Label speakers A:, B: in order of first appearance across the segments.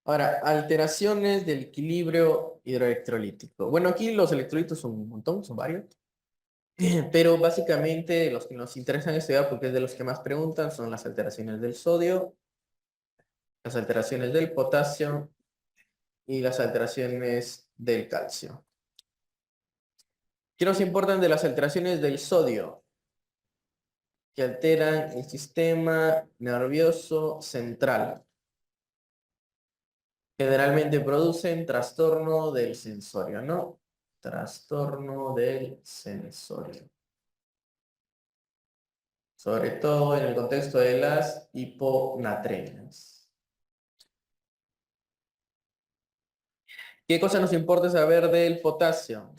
A: Ahora, alteraciones del equilibrio hidroelectrolítico. Bueno, aquí los electrolitos son un montón, son varios, pero básicamente los que nos interesan estudiar, porque es de los que más preguntan, son las alteraciones del sodio, las alteraciones del potasio y las alteraciones del calcio. ¿Qué nos importan de las alteraciones del sodio? Que alteran el sistema nervioso central. Generalmente producen trastorno del sensorio, ¿no? Trastorno del sensorio. Sobre todo en el contexto de las hiponatremias. ¿Qué cosa nos importa saber del potasio?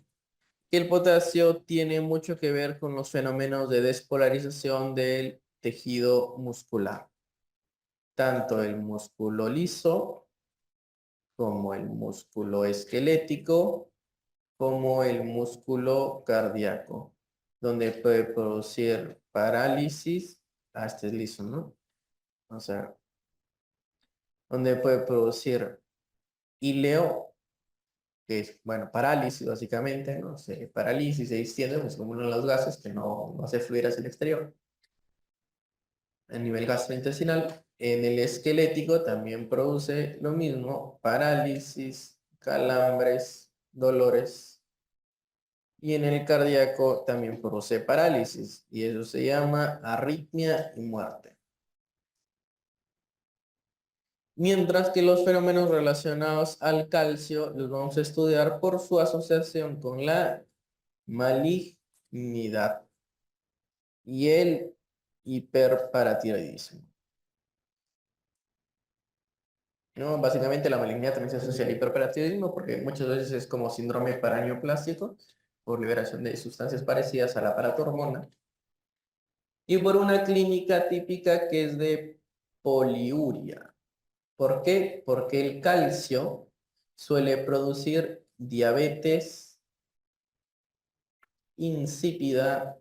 A: Que el potasio tiene mucho que ver con los fenómenos de despolarización del tejido muscular. Tanto el músculo liso como el músculo esquelético, como el músculo cardíaco, donde puede producir parálisis. Este es liso, ¿no? O sea, donde puede producir ileo, que es, bueno, parálisis básicamente, ¿no? Se parálisis, se distiende, es como uno de los gases que no hace fluir hacia el exterior. A nivel gastrointestinal, en el esquelético también produce lo mismo, parálisis, calambres, dolores. Y en el cardíaco también produce parálisis, y eso se llama arritmia y muerte. Mientras que los fenómenos relacionados al calcio los vamos a estudiar por su asociación con la malignidad y el hiperparatiroidismo, ¿no? Básicamente la malignidad también se asocia al hiperparatiroidismo porque muchas veces es como síndrome paraneoplástico por liberación de sustancias parecidas a la paratormona y por una clínica típica que es de poliuria. ¿Por qué? Porque el calcio suele producir diabetes insípida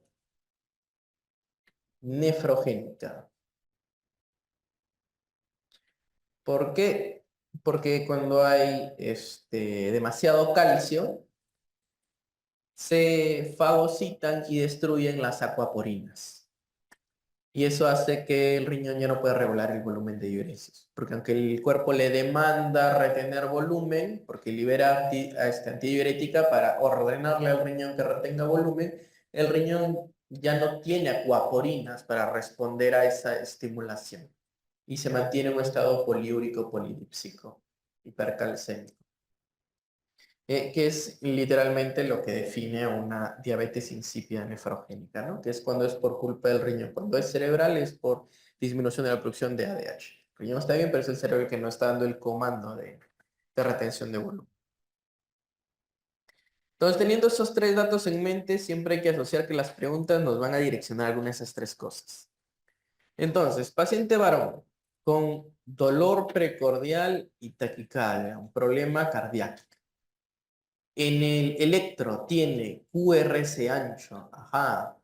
A: nefrogénica. ¿Por qué? Porque cuando hay demasiado calcio, se fagocitan y destruyen las acuaporinas. Y eso hace que el riñón ya no pueda regular el volumen de diuresis. Porque aunque el cuerpo le demanda retener volumen, porque libera antidiurética para ordenarle al riñón que retenga volumen, el riñón ya no tiene acuaporinas para responder a esa estimulación. Y se mantiene en un estado poliúrico polidípsico, hipercalcémico, que es literalmente lo que define una diabetes insípida nefrogénica, ¿no? Que es cuando es por culpa del riñón. Cuando es cerebral es por disminución de la producción de ADH. El riñón está bien, pero es el cerebro que no está dando el comando de retención de volumen. Entonces, teniendo esos tres datos en mente, siempre hay que asociar que las preguntas nos van a direccionar a alguna de esas tres cosas. Entonces, paciente varón con dolor precordial y taquicardia, un problema cardíaco. En el electro tiene QRS ancho, ajá.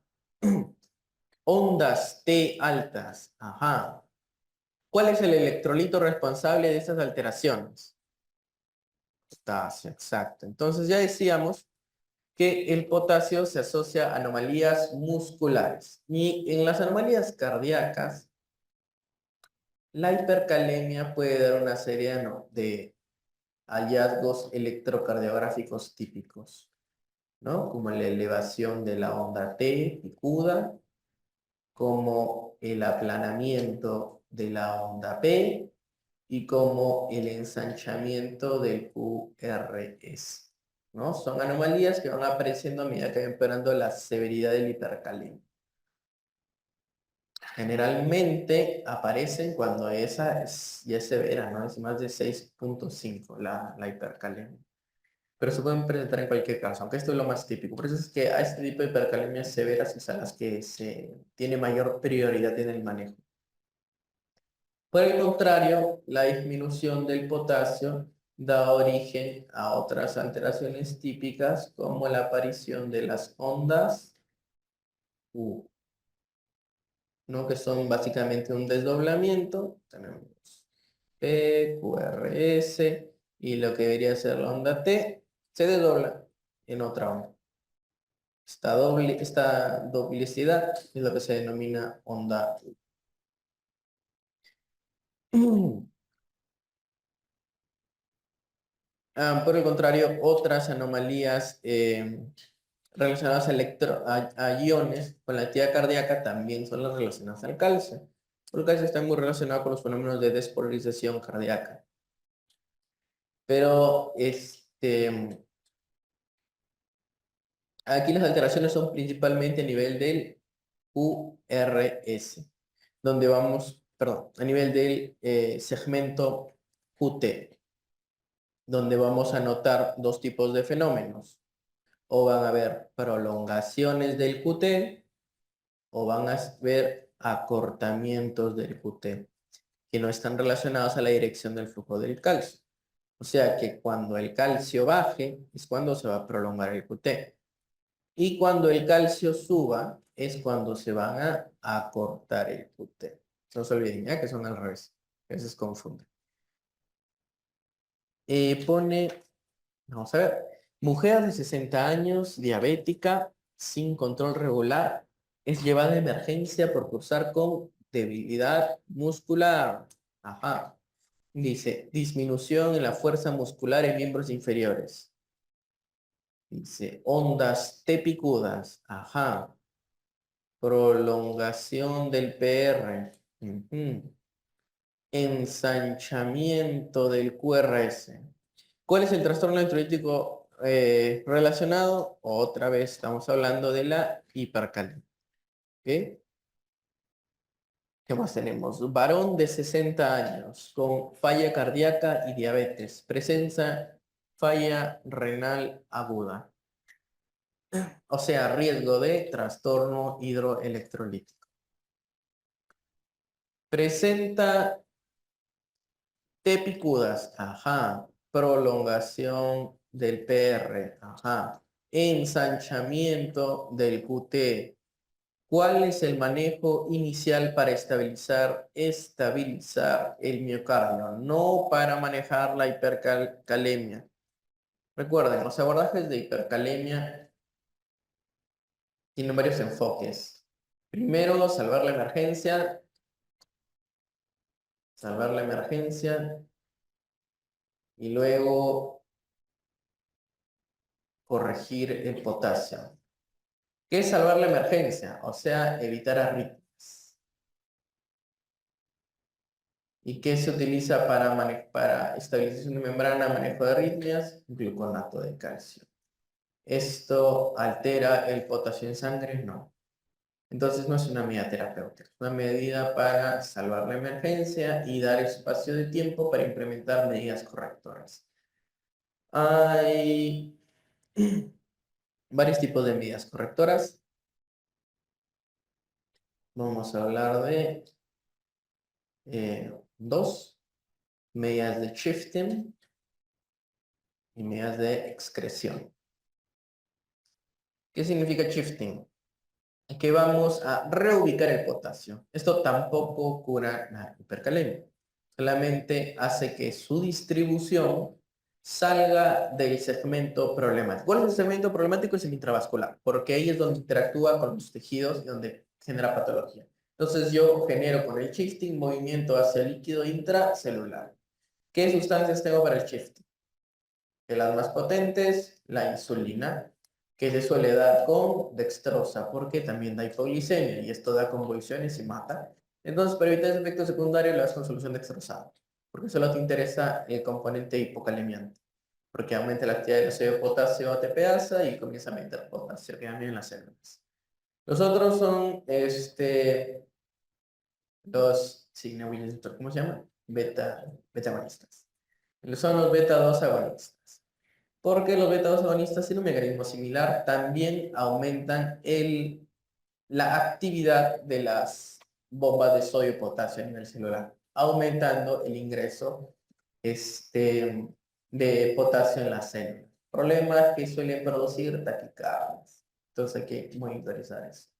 A: Ondas T altas, ajá. ¿Cuál es el electrolito responsable de estas alteraciones? Potasio, exacto. Entonces ya decíamos que el potasio se asocia a anomalías musculares. Y en las anomalías cardíacas, la hipercalemia puede dar una serie de hallazgos electrocardiográficos típicos, ¿no? Como la elevación de la onda T picuda, como el aplanamiento de la onda P y como el ensanchamiento del QRS, ¿no? Son anomalías que van apareciendo a medida que va empeorando la severidad del hipercalemia. Generalmente aparecen cuando esa ya es severa, ¿no? Es más de 6.5 la hipercalemia. Pero se pueden presentar en cualquier caso, aunque esto es lo más típico. Por eso es que a este tipo de hipercalemias severas es a las que se tiene mayor prioridad en el manejo. Por el contrario, la disminución del potasio da origen a otras alteraciones típicas como la aparición de las ondas U, ¿no? Que son básicamente un desdoblamiento. Tenemos QRS, y lo que debería ser la onda T se desdobla en otra onda. Esta duplicidad es lo que se denomina onda U. Por el contrario, otras anomalías relacionadas a iones con la actividad cardíaca también son las relacionadas al calcio. El calcio está muy relacionado con los fenómenos de despolarización cardíaca. Pero aquí las alteraciones son principalmente a nivel del QRS, donde vamos, perdón, a nivel del segmento QT, donde vamos a notar dos tipos de fenómenos. O van a haber prolongaciones del QT o van a ver acortamientos del QT, que no están relacionados a la dirección del flujo del calcio. O sea que cuando el calcio baje es cuando se va a prolongar el QT. Y cuando el calcio suba es cuando se van a acortar el QT. No se olviden, ya que son al revés. A veces confunden. Vamos a ver, mujer de 60 años, diabética, sin control regular, es llevada de emergencia por cursar con debilidad muscular. Ajá. Dice, disminución en la fuerza muscular en miembros inferiores. Dice, ondas T picudas. Ajá. Prolongación del PR. Ujú. Ensanchamiento del QRS. ¿Cuál es el trastorno electrolítico relacionado? Otra vez estamos hablando de la hipercalemia. ¿Ok? ¿Qué más tenemos? Varón de 60 años con falla cardíaca y diabetes. Presenta falla renal aguda. O sea, riesgo de trastorno hidroelectrolítico. Presenta T picudas. Ajá. Prolongación del PR. Ajá. Ensanchamiento del QT. ¿Cuál es el manejo inicial para estabilizar el miocardio? No para manejar la hipercalemia. Recuerden, los abordajes de hipercalemia tienen varios enfoques. Primero, salvar la emergencia y luego corregir el potasio. ¿Qué es salvar la emergencia? O sea, evitar arritmias. ¿Y qué se utiliza para estabilización de membrana, manejo de arritmias? Gluconato de calcio. ¿Esto altera el potasio en sangre? No. Entonces no es una medida terapéutica, es una medida para salvar la emergencia y dar espacio de tiempo para implementar medidas correctoras. Hay varios tipos de medidas correctoras. Vamos a hablar de dos, medidas de shifting y medidas de excreción. ¿Qué significa shifting? Que vamos a reubicar el potasio. Esto tampoco cura la hipercalemia. Solamente hace que su distribución salga del segmento problemático. ¿Cuál es el segmento problemático? Es el intravascular, porque ahí es donde interactúa con los tejidos y donde genera patología. Entonces yo genero con el shifting movimiento hacia el líquido intracelular. ¿Qué sustancias tengo para el shifting? De las más potentes, la insulina, que se suele dar con dextrosa, porque también da hipoglicemia y esto da convulsiones y mata. Entonces, para evitar ese efecto secundario, le das con solución dextrosada, porque solo te interesa el componente hipocalemiante, porque aumenta la actividad del sodio de potasio ATPasa y comienza a meter potasio que en las células. Los otros son los ¿cómo se llama? Beta agonistas. Son los beta 2 agonistas. Porque los beta-2 agonistas tienen un mecanismo similar, también aumentan la actividad de las bombas de sodio y potasio a nivel celular, aumentando el ingreso de potasio en las células. Problemas que suelen producir taquicardias. Entonces hay que monitorizar eso.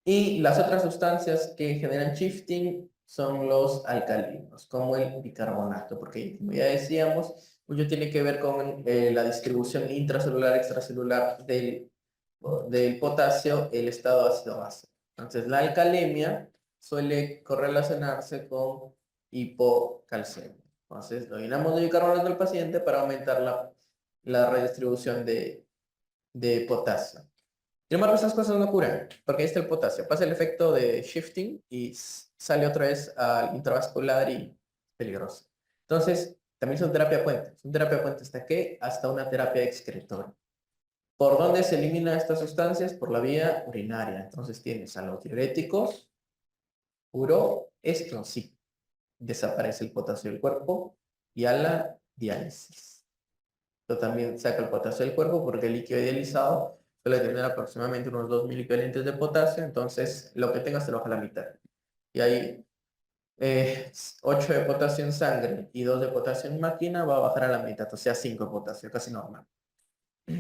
A: Y las otras sustancias que generan shifting son los alcalinos, como el bicarbonato, porque como ya decíamos, mucho tiene que ver con la distribución intracelular, extracelular del potasio, el estado ácido-base. Entonces, la alcalemia suele correlacionarse con hipocalcemia. Entonces, lo llenamos de bicarbonato al paciente para aumentar la redistribución de potasio. Sin embargo, esas cosas no curan, porque ahí está el potasio. Pasa el efecto de shifting y sale otra vez al intravascular y peligroso. Entonces, también son terapia puente. ¿Son terapia puente hasta qué? Hasta una terapia excretora. ¿Por dónde se eliminan estas sustancias? Por la vía urinaria. Entonces tienes a los diuréticos, esto sí, desaparece el potasio del cuerpo, y a la diálisis. Esto también saca el potasio del cuerpo porque el líquido dializado suele tener aproximadamente unos 2.000 equivalentes de potasio, entonces lo que tengas te lo baja a la mitad. Y ahí 8 de potasio en sangre y 2 de potasio en máquina va a bajar a la mitad, o sea 5 de potasio, casi normal.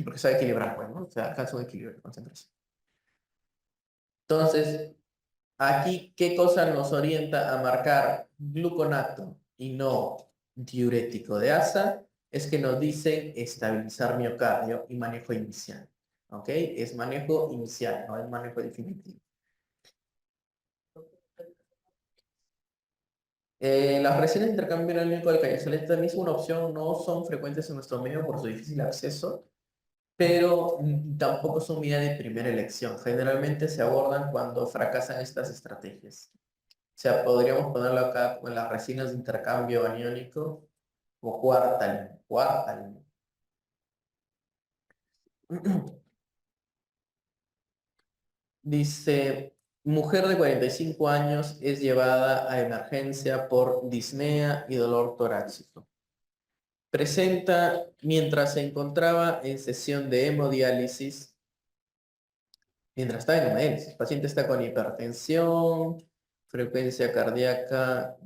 A: Porque se va a equilibrar, pues, ¿no? O sea, alcanza un equilibrio de concentración. Entonces, aquí, ¿qué cosa nos orienta a marcar gluconato y no diurético de asa? Es que nos dicen estabilizar miocardio y manejo inicial. ¿Ok? Es manejo inicial, no es manejo definitivo. Las resinas de intercambio iónico alcañisalita también es una opción, no son frecuentes en nuestro medio por su difícil acceso, pero tampoco son medida de primera elección. Generalmente se abordan cuando fracasan estas estrategias. O sea, podríamos ponerlo acá con las resinas de intercambio aniónico o cuarta línea. Dice, mujer de 45 años es llevada a emergencia por disnea y dolor torácico. Presenta, mientras se encontraba en sesión de hemodiálisis, mientras está en hemodiálisis, el paciente está con hipertensión, frecuencia cardíaca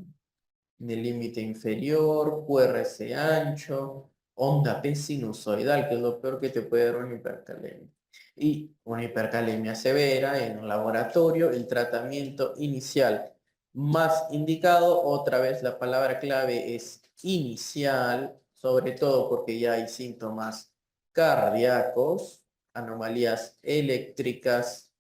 A: del límite inferior, QRS ancho, onda P sinusoidal, que es lo peor que te puede dar una hipercalemia. Y una hipercalemia severa en un laboratorio, el tratamiento inicial más indicado, otra vez la palabra clave es inicial, sobre todo porque ya hay síntomas cardíacos, anomalías eléctricas,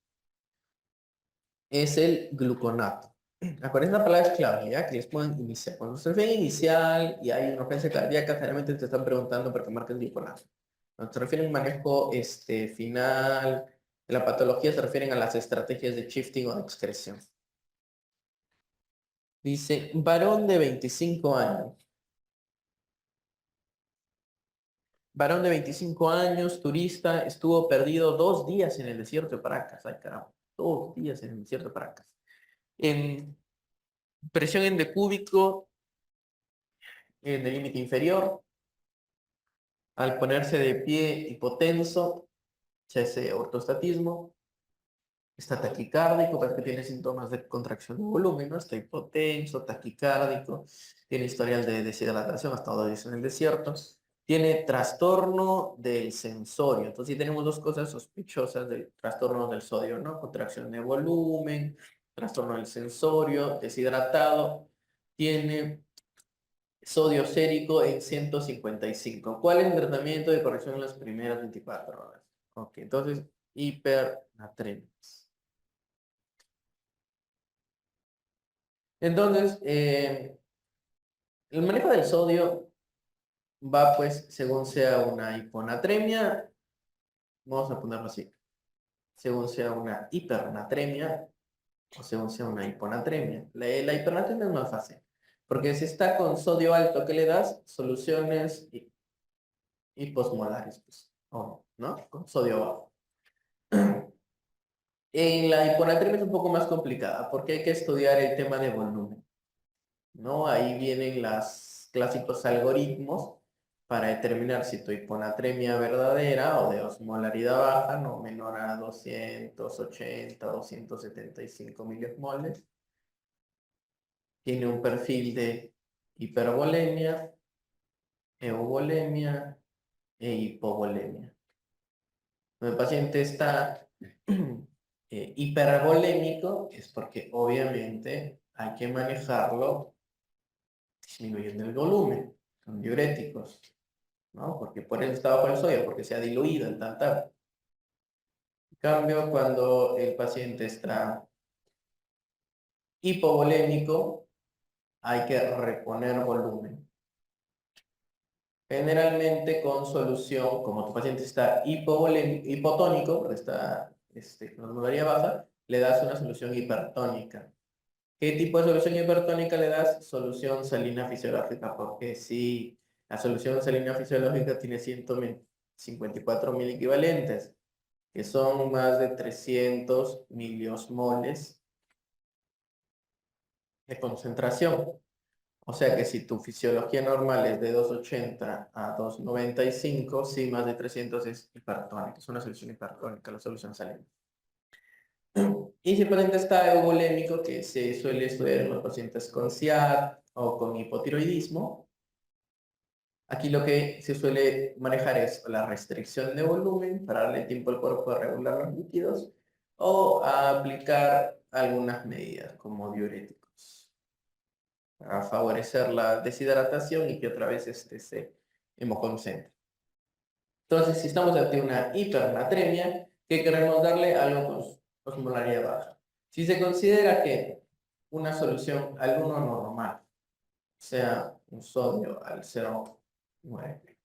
A: es el gluconato. Acuérdense la palabra clave, ¿ya? Que les pueden iniciar. Cuando se refiere a inicial y hay una urgencia cardíaca, generalmente te están preguntando por qué marcas gluconato. Cuando se refiere a un manejo final de la patología, se refieren a las estrategias de shifting o de excreción. Dice, varón de 25 años. Varón de 25 años, turista, estuvo perdido 2 días en el desierto de Paracas. Ay, caramba. 2 días en el desierto de Paracas. En presión endocúbico en el límite inferior. Al ponerse de pie hipotenso, se hace ortostatismo, está taquicárdico, porque tiene síntomas de contracción de volumen, ¿no? Está hipotenso, taquicárdico, tiene historial de deshidratación, ha estado 2 días en el desierto, tiene trastorno del sensorio. Entonces, sí tenemos 2 cosas sospechosas del trastorno del sodio, ¿no? Contracción de volumen, trastorno del sensorio, deshidratado, tiene sodio sérico en 155. ¿Cuál es el tratamiento de corrección en las primeras 24 horas? Ok, entonces, hipernatremias. Entonces, el manejo del sodio va pues según sea una hiponatremia, vamos a ponerlo así, según sea una hipernatremia o según sea una hiponatremia. La hipernatremia es más fácil, porque si está con sodio alto, ¿qué le das? Soluciones hiposmolares, pues, o ¿no? Con sodio bajo. En la hiponatremia es un poco más complicada porque hay que estudiar el tema de volumen, ¿no? Ahí vienen los clásicos algoritmos para determinar si tu hiponatremia verdadera o de osmolaridad baja, no menor a 280, 275 miliosmoles, tiene un perfil de hipervolemia, euvolemia e hipovolemia. Cuando el paciente está hipervolémico es porque obviamente hay que manejarlo disminuyendo el volumen, con diuréticos, ¿no? Porque por eso está bajo el sodio, porque se ha diluido en tal. En cambio, cuando el paciente está hipovolémico, hay que reponer volumen. Generalmente con solución, como tu paciente está hipotónico, porque está con osmolaridad baja, le das una solución hipertónica. ¿Qué tipo de solución hipertónica le das? Solución salina fisiológica, porque si la solución salina fisiológica tiene 154 mil equivalentes, que son más de 300 miliosmoles de concentración. O sea que si tu fisiología normal es de 280 a 295, sí, más de 300 es hipertónica, es una solución hipertónica, la solución salina. Y si el paciente está euvolémico, que se suele estudiar en los pacientes con SIAD o con hipotiroidismo, aquí lo que se suele manejar es la restricción de volumen para darle tiempo al cuerpo a regular los líquidos o a aplicar algunas medidas como diuréticos para favorecer la deshidratación y que otra vez se hemoconcentre. Entonces, si estamos ante una hipernatremia, ¿qué queremos darle? Algo con osmolaridad baja. Si se considera que una solución al 1 normal, sea un sodio al 0,9,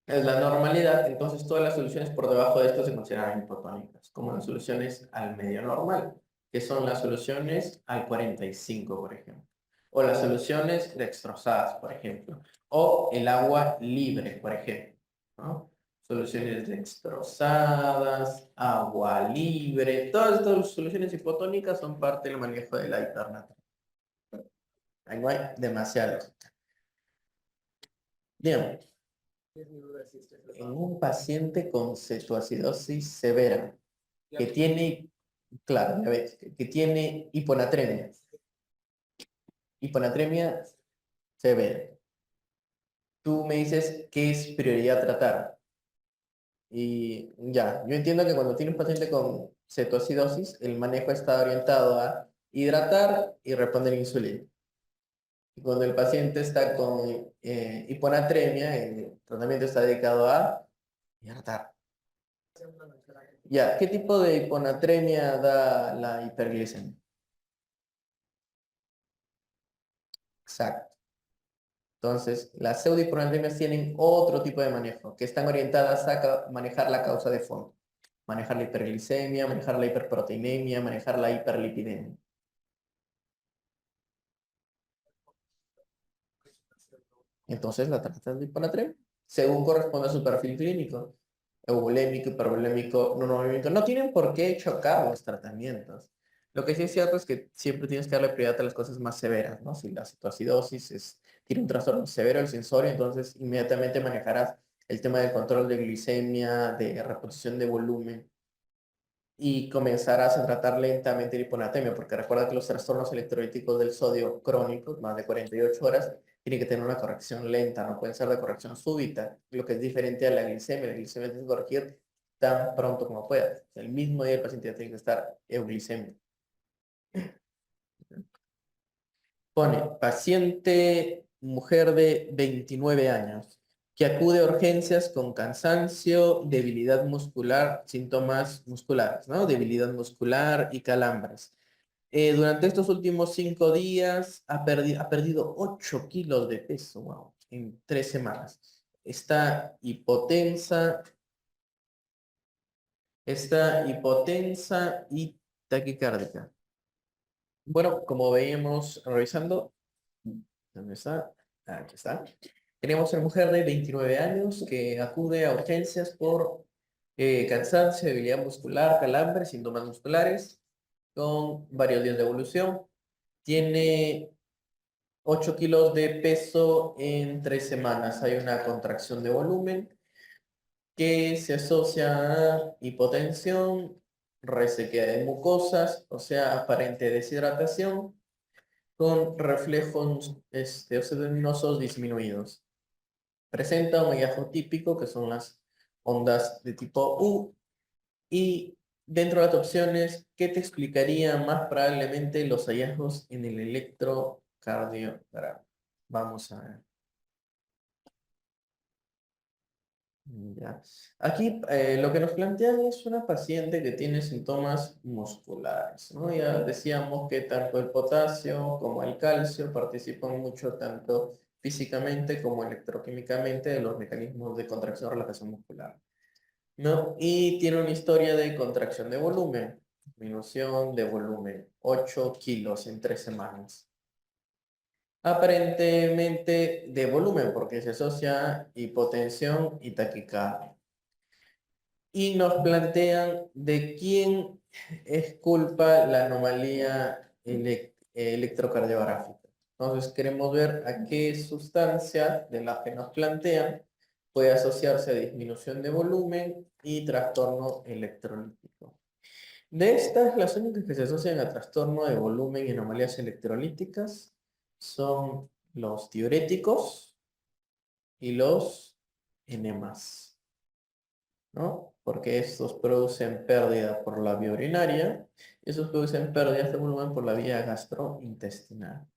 A: es la normalidad, entonces todas las soluciones por debajo de esto se consideran hipotónicas, como las soluciones al medio normal, que son las soluciones al 45, por ejemplo, o las soluciones dextrosadas, por ejemplo, o el agua libre, por ejemplo, ¿no? Soluciones dextrosadas, agua libre, todas estas soluciones hipotónicas son parte del manejo de la hipernatremia. Ahí no hay demasiados. Bien. En un paciente con cetoacidosis severa que tiene, claro, ya ves, que tiene hiponatremia severa. Tú me dices qué es prioridad tratar. Y ya, yo entiendo que cuando tienes un paciente con cetoacidosis, el manejo está orientado a hidratar y responder insulina. Y cuando el paciente está con hiponatremia, el tratamiento está dedicado a hidratar. Ya, ¿qué tipo de hiponatremia da la hiperglicemia? Exacto. Entonces, las pseudohiponatremias tienen otro tipo de manejo, que están orientadas a manejar la causa de fondo. Manejar la hiperglicemia, manejar la hiperproteinemia, manejar la hiperlipidemia. Entonces, la tratas de hiponatremia, según corresponde a su perfil clínico. Euvolémico, hipervolémico, no normolémico. No tienen por qué chocar los tratamientos. Lo que sí es cierto es que siempre tienes que darle prioridad a las cosas más severas, ¿no? Si la cetoacidosis tiene un trastorno severo del sensorio, entonces inmediatamente manejarás el tema del control de glicemia, de reposición de volumen y comenzarás a tratar lentamente la hiponatremia, porque recuerda que los trastornos electrolíticos del sodio crónicos, más de 48 horas, tienen que tener una corrección lenta, no pueden ser de corrección súbita, lo que es diferente a la glicemia. La glicemia tienes que corregir tan pronto como puedas. El mismo día el paciente ya tiene que estar euglicémico. Pone, paciente mujer de 29 años, que acude a urgencias con cansancio, debilidad muscular, síntomas musculares, ¿no? Debilidad muscular y calambres. Durante estos últimos 5 días ha perdido 8 kilos de peso, wow, en 3 semanas. Está hipotensa y taquicárdica. Bueno, como veíamos revisando, ¿dónde está? Aquí está. Tenemos a una mujer de 29 años que acude a urgencias por cansancio, debilidad muscular, calambres, síntomas musculares, con varios días de evolución. Tiene 8 kilos de peso en 3 semanas. Hay una contracción de volumen que se asocia a hipotensión, resequedad de mucosas, o sea, aparente deshidratación, con reflejos osteosediminosos disminuidos. Presenta un hallazgo típico, que son las ondas de tipo U, y Dentro de las opciones, ¿qué te explicaría más probablemente los hallazgos en el electrocardiograma? Vamos a ver. Ya. Aquí lo que nos plantean es una paciente que tiene síntomas musculares, ¿no? Ya decíamos que tanto el potasio como el calcio participan mucho tanto físicamente como electroquímicamente de los mecanismos de contracción o relajación muscular, ¿no? Y tiene una historia de contracción de volumen, disminución de volumen, 8 kilos en 3 semanas. Aparentemente de volumen, porque se asocia a hipotensión y taquicardia. Y nos plantean de quién es culpa la anomalía electrocardiográfica. Entonces queremos ver a qué sustancia de las que nos plantean puede asociarse a disminución de volumen y trastorno electrolítico. De estas, las únicas que se asocian a trastorno de volumen y anomalías electrolíticas son los diuréticos y los enemas, ¿no? Porque estos producen pérdida por la vía urinaria y esos producen pérdidas de volumen por la vía gastrointestinal.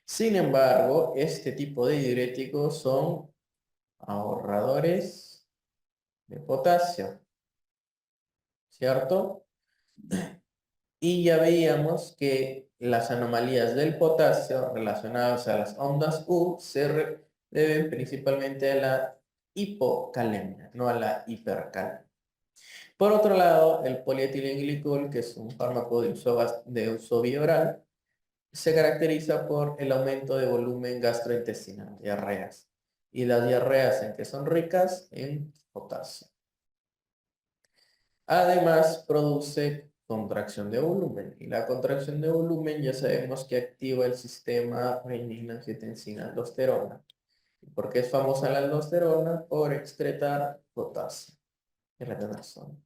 A: Sin embargo, este tipo de diuréticos son ahorradores de potasio, ¿cierto? Y ya veíamos que las anomalías del potasio relacionadas a las ondas U deben principalmente a la hipocalemia, no a la hipercalemia. Por otro lado, el polietilenglicol, que es un fármaco de uso bioral, se caracteriza por el aumento de volumen gastrointestinal, diarreas, y las diarreas en que son ricas en potasio. Además, produce contracción de volumen, y la contracción de volumen ya sabemos que activa el sistema renina-angiotensina-aldosterona. ¿Por qué es famosa la aldosterona? Por excretar potasio. Es la razón.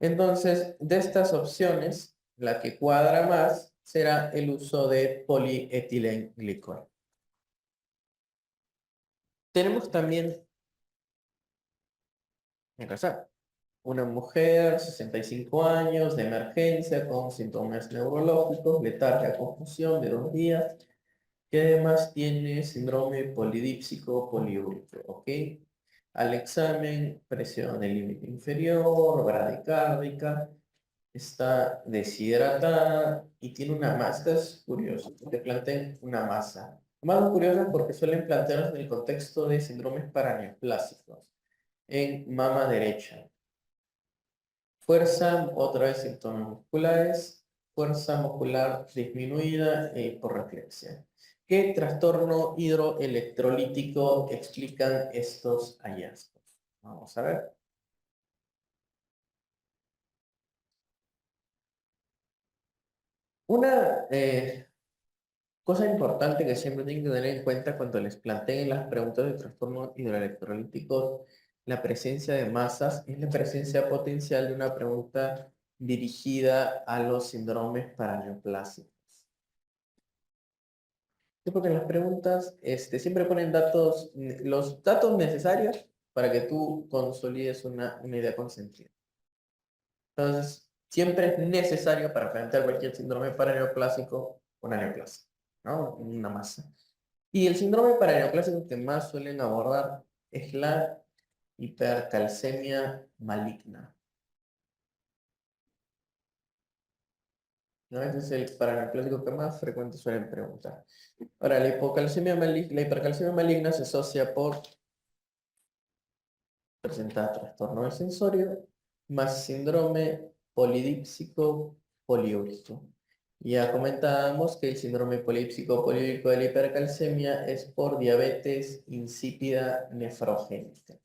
A: Entonces, de estas opciones, la que cuadra más será el uso de polietilenglicol. Tenemos también, en casa, una mujer, 65 años, de emergencia, con síntomas neurológicos, letargia, confusión de 2 días, que además tiene síndrome polidípsico poliúrico, ¿ok? Al examen, presión del límite inferior, bradicárdica, está deshidratada y tiene una masa. Esto es curioso, que planteen una masa. Más curiosa porque suelen plantearse en el contexto de síndromes paraneoplásicos en mama derecha. Fuerza, otra vez síntomas musculares, fuerza muscular disminuida e hiporreflexia. ¿Qué trastorno hidroelectrolítico explican estos hallazgos? Vamos a ver. Una cosa importante que siempre tienen que tener en cuenta cuando les planteen las preguntas de trastorno hidroelectrolítico, la presencia de masas, es la presencia potencial de una pregunta dirigida a los síndromes paraneoplásicos. Sí, porque en las preguntas siempre ponen datos, los datos necesarios para que tú consolides una idea consentida. Entonces, siempre es necesario para plantear cualquier síndrome paraneoplásico una neoplasia, ¿no? Una masa. Y el síndrome paraneoplásico que más suelen abordar es la hipercalcemia maligna, ¿no? Ese es el paraneoplásico que más frecuente suelen preguntar. Ahora, la hipercalcemia maligna se asocia por presentar trastorno del sensorio más síndrome polidípsico poliúrico. Ya comentábamos que el síndrome polípsico poliúrico de la hipercalcemia es por diabetes insípida nefrogénica,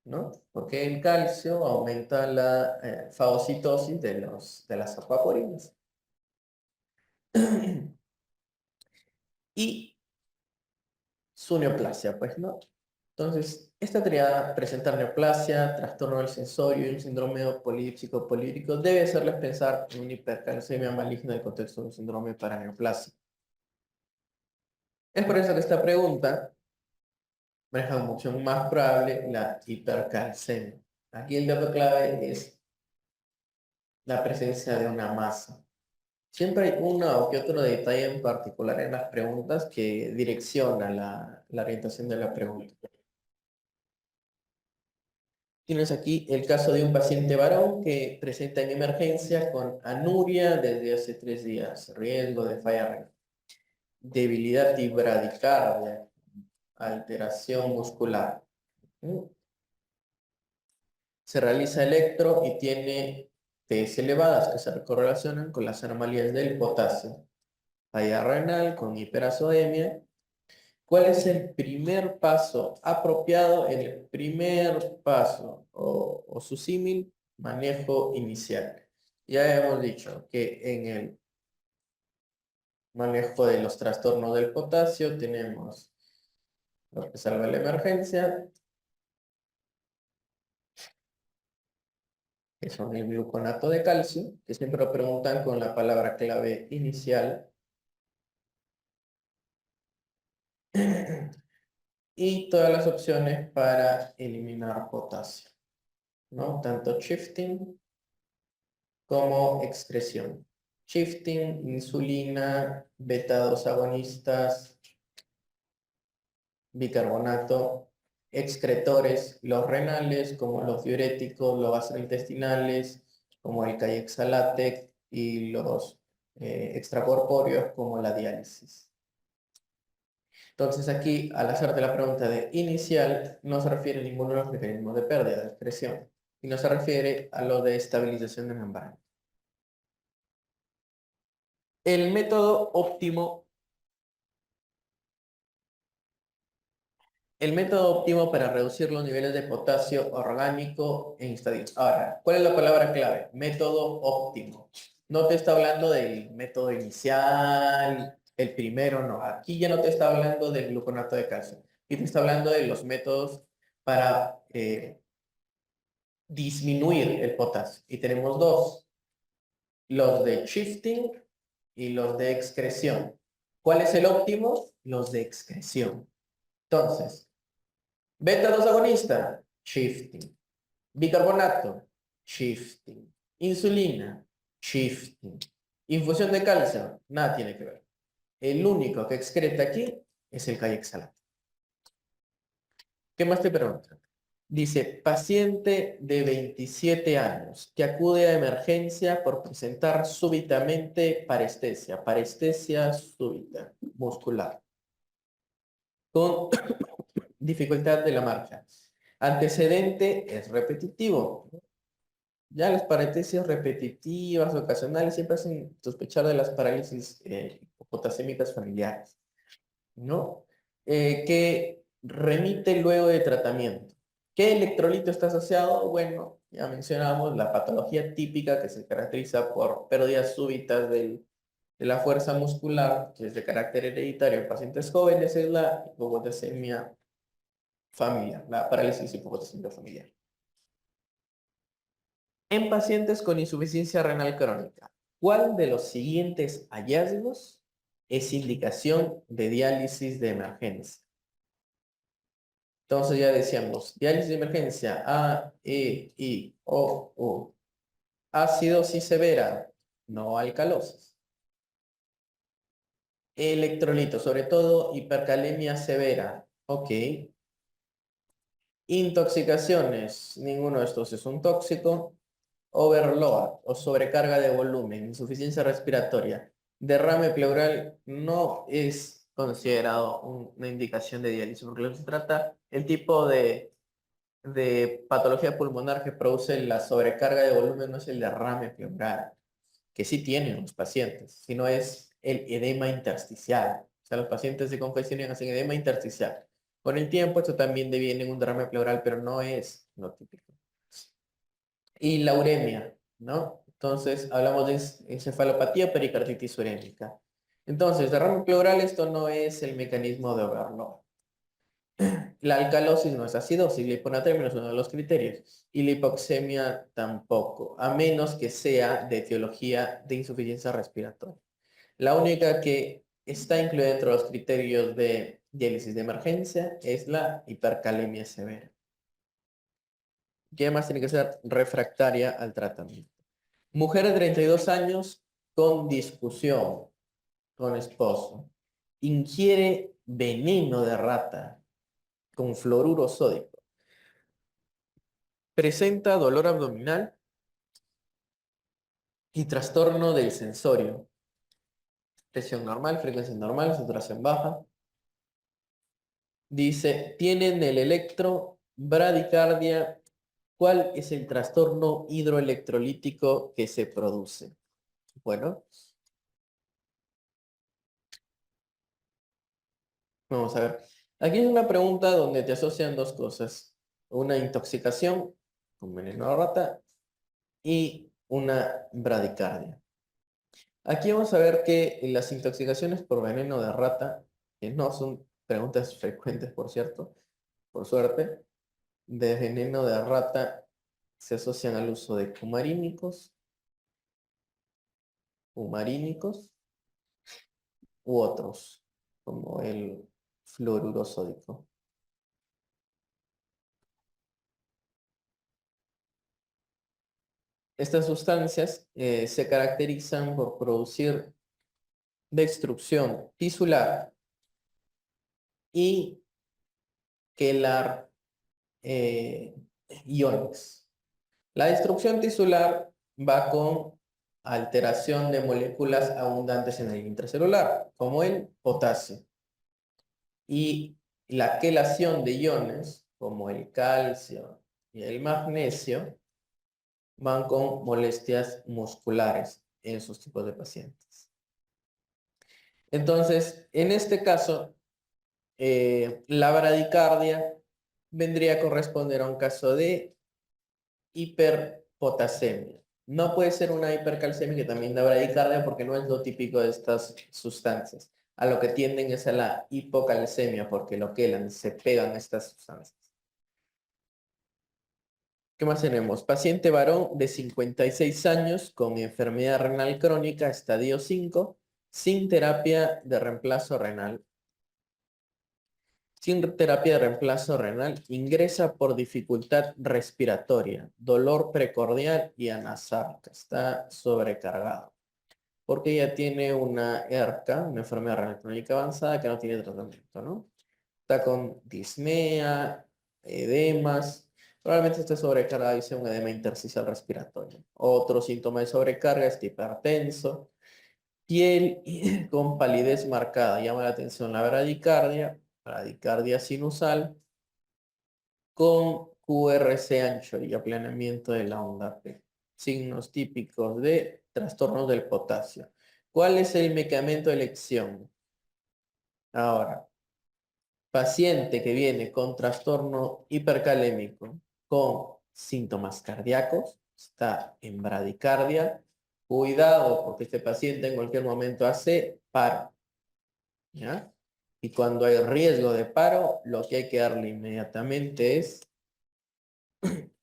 A: ¿no? Porque el calcio aumenta la fagocitosis de las acuaporinas. Y su neoplasia, pues, ¿no? Entonces, esta triada, presentar neoplasia, trastorno del sensorio y un síndrome polípsico polírico, debe hacerles pensar en una hipercalcemia maligna en el contexto de un síndrome paraneoplasia. Es por eso que esta pregunta maneja como opción más probable la hipercalcemia. Aquí el dato clave es la presencia de una masa. Siempre hay uno o que otro detalle en particular en las preguntas que direcciona la orientación de la pregunta. Tienes aquí el caso de un paciente varón que presenta en emergencia con anuria desde hace 3 días, riesgo de falla renal, debilidad y bradicardia, alteración muscular. ¿Mm? Se realiza electro y tiene Ts elevadas que se correlacionan con las anomalías del potasio, falla renal con hiperazodemia. ¿Cuál es el primer paso apropiado? El primer paso o su símil, manejo inicial. Ya hemos dicho que en el manejo de los trastornos del potasio tenemos lo que salva la emergencia, que son el gluconato de calcio, que siempre lo preguntan con la palabra clave inicial, y todas las opciones para eliminar potasio, ¿no? Tanto shifting como excreción. Shifting, insulina, beta-2 agonistas, bicarbonato, excretores, los renales, como los diuréticos, los gastrointestinales, como el Kayexalate, y los extracorpóreos, como la diálisis. Entonces aquí, al hacerte la pregunta de inicial, no se refiere a ninguno de los mecanismos de pérdida de excreción, y no se refiere a lo de estabilización de membrana. El método óptimo El método óptimo para reducir los niveles de potasio orgánico en estadios. Ahora, ¿cuál es la palabra clave? Método óptimo. No te está hablando del método inicial, el primero, no. Aquí ya no te está hablando del gluconato de calcio. Aquí te está hablando de los métodos para disminuir el potasio. Y tenemos dos, los de shifting y los de excreción. ¿Cuál es el óptimo? Los de excreción. Entonces, beta-2 agonista, shifting. Bicarbonato, shifting. Insulina, shifting. Infusión de calcio, nada tiene que ver. El único que excreta aquí es el Kayexalate. ¿Qué más te preguntan? Dice, paciente de 27 años que acude a emergencia por presentar súbitamente parestesia súbita muscular, con dificultad de la marcha. Antecedente es repetitivo. Ya las parestesias repetitivas, ocasionales, siempre hacen sospechar de las parálisis hipopotasémicas familiares, ¿no? Que remite luego de tratamiento. ¿Qué electrolito está asociado? Bueno, ya mencionamos la patología típica que se caracteriza por pérdidas súbitas de la fuerza muscular, que es de carácter hereditario en pacientes jóvenes, es la hipopotasemia familiar, la parálisis hipopotasémica familiar. En pacientes con insuficiencia renal crónica, ¿cuál de los siguientes hallazgos es indicación de diálisis de emergencia? Entonces ya decíamos, diálisis de emergencia, A, E, I, O, U. Acidosis severa, no alcalosis. Electrolitos, sobre todo hipercalemia severa, ok. Intoxicaciones, ninguno de estos es un tóxico. Overload o sobrecarga de volumen, insuficiencia respiratoria, derrame pleural no es considerado una indicación de diálisis, porque lo que se trata el tipo de patología pulmonar que produce la sobrecarga de volumen no es el derrame pleural, que sí tienen los pacientes, sino es el edema intersticial. O sea, los pacientes de congestión hacen edema intersticial. Con el tiempo esto también deviene en un derrame pleural, pero no es lo típico. Y la uremia, ¿no? Entonces, hablamos de encefalopatía pericarditis urémica. Entonces, derrame pleural, esto no es el mecanismo de Overload. La alcalosis no es acidosis, la hiponatremia no es uno de los criterios. Y la hipoxemia tampoco, a menos que sea de etiología de insuficiencia respiratoria. La única que está incluida dentro de los criterios de diálisis de emergencia es la hipercalemia severa, que además tiene que ser refractaria al tratamiento. Mujer de 32 años con discusión con esposo. Ingiere veneno de rata con fluoruro sódico. Presenta dolor abdominal y trastorno del sensorio. Presión normal, frecuencia normal, saturación baja. Dice, tienen el electro, bradicardia. ¿Cuál es el trastorno hidroelectrolítico que se produce? Bueno, vamos a ver. Aquí es una pregunta donde te asocian dos cosas. Una intoxicación con veneno de rata y una bradicardia. Aquí vamos a ver que las intoxicaciones por veneno de rata, que no son preguntas frecuentes, por cierto, por suerte, de veneno de rata se asocian al uso de humarínicos u otros, como el fluoruro sódico. Estas sustancias se caracterizan por producir destrucción tisular y quelar eh, iones. La destrucción tisular va con alteración de moléculas abundantes en el intracelular, como el potasio. Y la quelación de iones, como el calcio y el magnesio, van con molestias musculares en esos tipos de pacientes. Entonces, en este caso, la bradicardia vendría a corresponder a un caso de hiperpotasemia. No puede ser una hipercalcemia que también da bradicardia porque no es lo típico de estas sustancias. A lo que tienden es a la hipocalcemia porque lo quelan, se pegan a estas sustancias. ¿Qué más tenemos? Paciente varón de 56 años con enfermedad renal crónica, estadio 5, sin terapia de reemplazo renal. Sin terapia de reemplazo renal, ingresa por dificultad respiratoria, dolor precordial y anasal, que está sobrecargado, porque ya tiene una ERCA, una enfermedad renal crónica avanzada que no tiene tratamiento, ¿no? Está con disnea, edemas, probablemente esté sobrecargado y sea un edema intersticial respiratorio. Otro síntoma de sobrecarga es que hipertenso, piel con palidez marcada, llama la atención la bradicardia sinusal, con QRC ancho y aplanamiento de la onda P. Signos típicos de trastornos del potasio. ¿Cuál es el medicamento de elección? Ahora, paciente que viene con trastorno hipercalémico con síntomas cardíacos, está en bradicardia. Cuidado, porque este paciente en cualquier momento hace paro, ¿ya? Y cuando hay riesgo de paro, lo que hay que darle inmediatamente es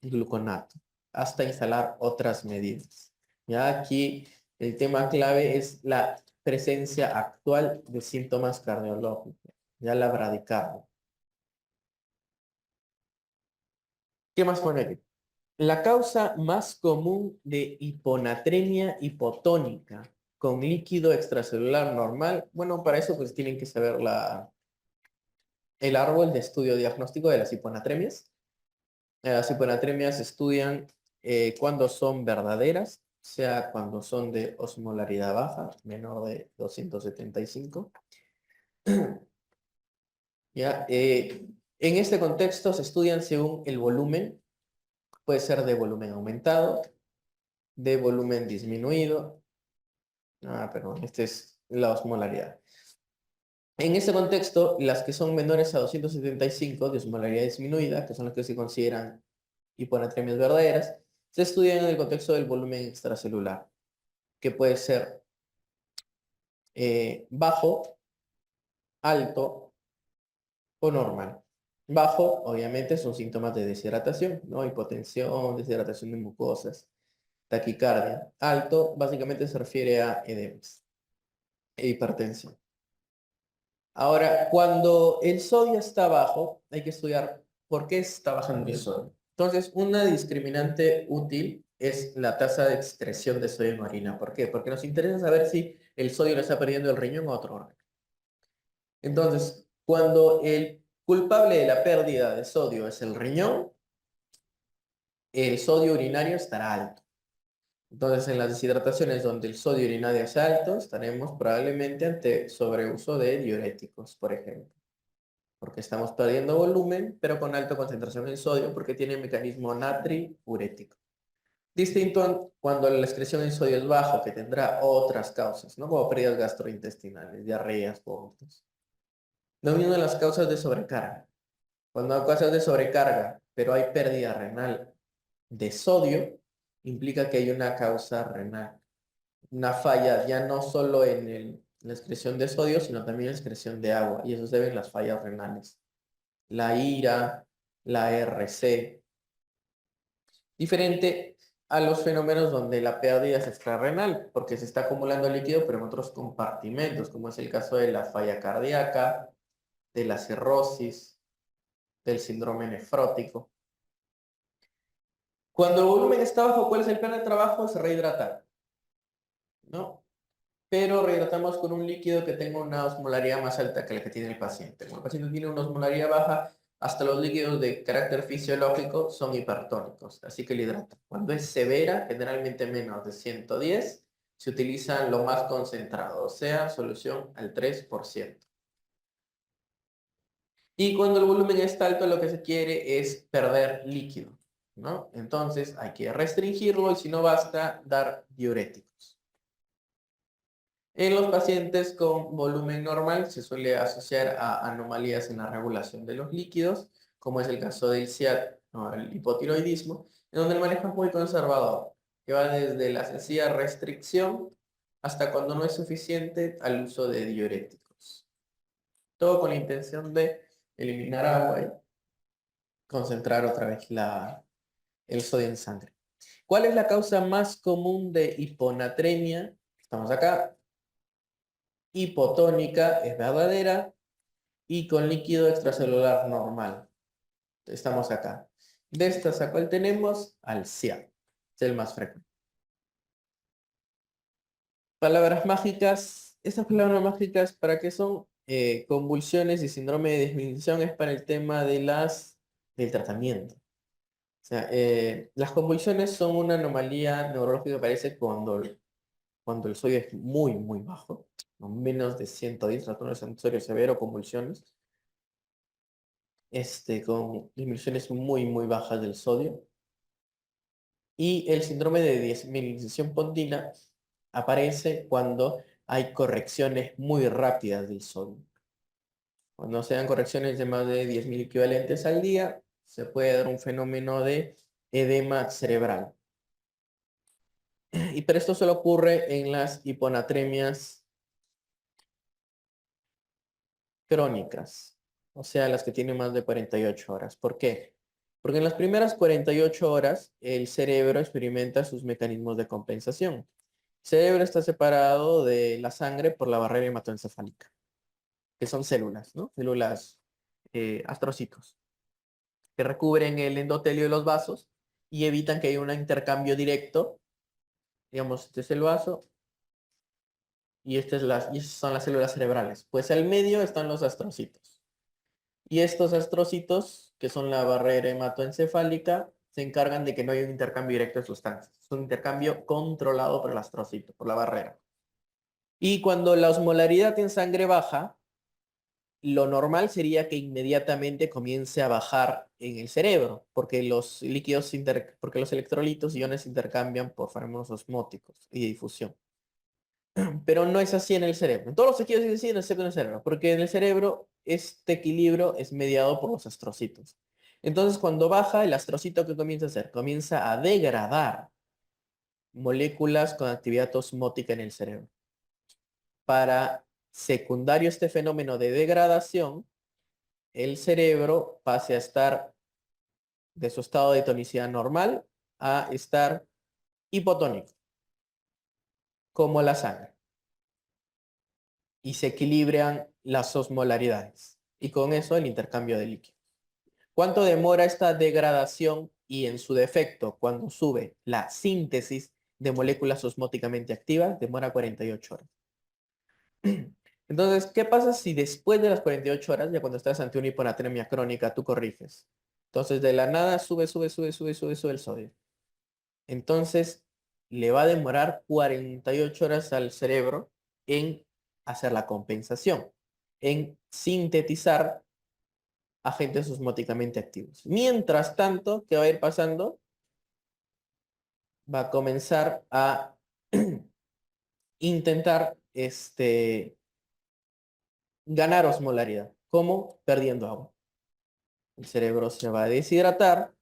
A: gluconato, hasta instalar otras medidas. Ya aquí el tema clave es la presencia actual de síntomas cardiológicos, ya la bradicardia. ¿Qué más pone aquí? La causa más común de hiponatremia hipotónica con líquido extracelular normal, bueno, para eso pues tienen que saber el árbol de estudio diagnóstico de las hiponatremias. Las hiponatremias se estudian cuando son verdaderas, o sea, cuando son de osmolaridad baja, menor de 275. ¿Ya? En este contexto se estudian según el volumen, puede ser de volumen aumentado, de volumen disminuido. Perdón, esta es la osmolaridad. En este contexto, las que son menores a 275 de osmolaridad disminuida, que son las que se consideran hiponatremias verdaderas, se estudian en el contexto del volumen extracelular, que puede ser bajo, alto o normal. Bajo, obviamente, son síntomas de deshidratación, ¿no? Hipotensión, deshidratación de mucosas, taquicardia. Alto, básicamente se refiere a edemas e hipertensión. Ahora, cuando el sodio está bajo, hay que estudiar por qué está bajando el sodio. Entonces, una discriminante útil es la tasa de excreción de sodio en orina. ¿Por qué? Porque nos interesa saber si el sodio lo está perdiendo el riñón o otro órgano. Entonces, cuando el culpable de la pérdida de sodio es el riñón, el sodio urinario estará alto. Entonces, en las deshidrataciones donde el sodio urinario es alto, estaremos probablemente ante sobreuso de diuréticos, por ejemplo, porque estamos perdiendo volumen, pero con alta concentración en sodio, porque tiene mecanismo natriurético. Distinto cuando la excreción en sodio es bajo, que tendrá otras causas, ¿no? Como pérdidas gastrointestinales, diarreas, vómitos. No mismo en las causas de sobrecarga. Cuando hay causas de sobrecarga, pero hay pérdida renal de sodio, implica que hay una causa renal. Una falla ya no solo en la excreción de sodio, sino también en la excreción de agua. Y eso se ven las fallas renales. La IRA, la RC. Diferente a los fenómenos donde la pérdida es extrarrenal, porque se está acumulando líquido, pero en otros compartimentos, como es el caso de la falla cardíaca, de la cirrosis, del síndrome nefrótico. Cuando el volumen está bajo, ¿cuál es el plan de trabajo? Es rehidratar, ¿no? Pero rehidratamos con un líquido que tenga una osmolaridad más alta que la que tiene el paciente. Como el paciente tiene una osmolaridad baja, hasta los líquidos de carácter fisiológico son hipertónicos, así que el hidrata. Cuando es severa, generalmente menos de 110, se utiliza lo más concentrado, o sea, solución al 3%. Y cuando el volumen está alto, lo que se quiere es perder líquido, ¿no? Entonces hay que restringirlo y si no basta, dar diuréticos. En los pacientes con volumen normal se suele asociar a anomalías en la regulación de los líquidos, como es el caso del SIAD o el hipotiroidismo, en donde el manejo es muy conservador, que va desde la sencilla restricción hasta cuando no es suficiente al uso de diuréticos. Todo con la intención de eliminar agua y concentrar otra vez el sodio en sangre. ¿Cuál es la causa más común de hiponatremia? Estamos acá. Hipotónica es verdadera y con líquido extracelular normal. Estamos acá. De estas, ¿a cuál tenemos? Al CIA. Es el más frecuente. Palabras mágicas. Estas palabras mágicas, ¿para qué son? Convulsiones y síndrome de desminución es para el tema de del tratamiento. O sea, las convulsiones son una anomalía neurológica que aparece cuando el sodio es muy, muy bajo, ¿no? Menos de 110 trastornos de sodio severo, convulsiones, con disminuciones muy, muy bajas del sodio. Y el síndrome de desmineralización pontina aparece cuando hay correcciones muy rápidas del sodio. Cuando se dan correcciones de más de 10.000 equivalentes al día, se puede dar un fenómeno de edema cerebral. Pero esto solo ocurre en las hiponatremias crónicas, o sea, las que tienen más de 48 horas. ¿Por qué? Porque en las primeras 48 horas el cerebro experimenta sus mecanismos de compensación. El cerebro está separado de la sangre por la barrera hematoencefálica, que son células, ¿no? Células astrocitos, que recubren el endotelio de los vasos y evitan que haya un intercambio directo. Digamos, este es el vaso y, y estas son las células cerebrales. Pues al medio están los astrocitos. Y estos astrocitos, que son la barrera hematoencefálica, se encargan de que no haya un intercambio directo de sustancias. Es un intercambio controlado por el astrocito, por la barrera. Y cuando la osmolaridad en sangre baja, lo normal sería que inmediatamente comience a bajar en el cerebro, porque los líquidos, porque los electrolitos y iones se intercambian por fenómenos osmóticos y de difusión. Pero no es así en el cerebro. En todos los tejidos es así, excepto en el cerebro, porque en el cerebro este equilibrio es mediado por los astrocitos. Entonces, cuando baja, el astrocito, ¿qué comienza a hacer? Comienza a degradar moléculas con actividad osmótica en el cerebro. Para secundario este fenómeno de degradación, el cerebro pase a estar de su estado de tonicidad normal a estar hipotónico, como la sangre. Y se equilibran las osmolaridades. Y con eso el intercambio de líquidos. ¿Cuánto demora esta degradación y en su defecto, cuando sube la síntesis de moléculas osmóticamente activas, demora 48 horas. Entonces, ¿qué pasa si después de las 48 horas, ya cuando estás ante una hiponatremia crónica, tú corriges? Entonces, de la nada sube el sodio. Entonces, le va a demorar 48 horas al cerebro en hacer la compensación, en sintetizar agentes osmóticamente activos. Mientras tanto, ¿qué va a ir pasando? Va a comenzar a intentar ganar osmolaridad. ¿Cómo? Perdiendo agua. El cerebro se va a deshidratar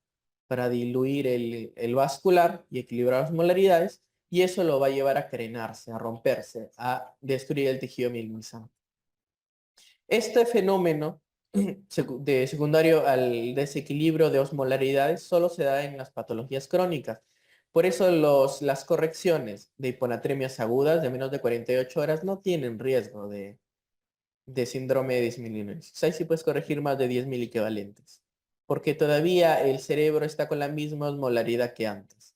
A: para diluir el vascular y equilibrar las molaridades, y eso lo va a llevar a crenarse, a romperse, a destruir el tejido mielinizante. Este fenómeno de secundario al desequilibrio de osmolaridades solo se da en las patologías crónicas. Por eso las correcciones de hiponatremias agudas de menos de 48 horas no tienen riesgo de síndrome de disminución. Ahí sí puedes corregir más de 10.000 equivalentes, porque todavía el cerebro está con la misma osmolaridad que antes.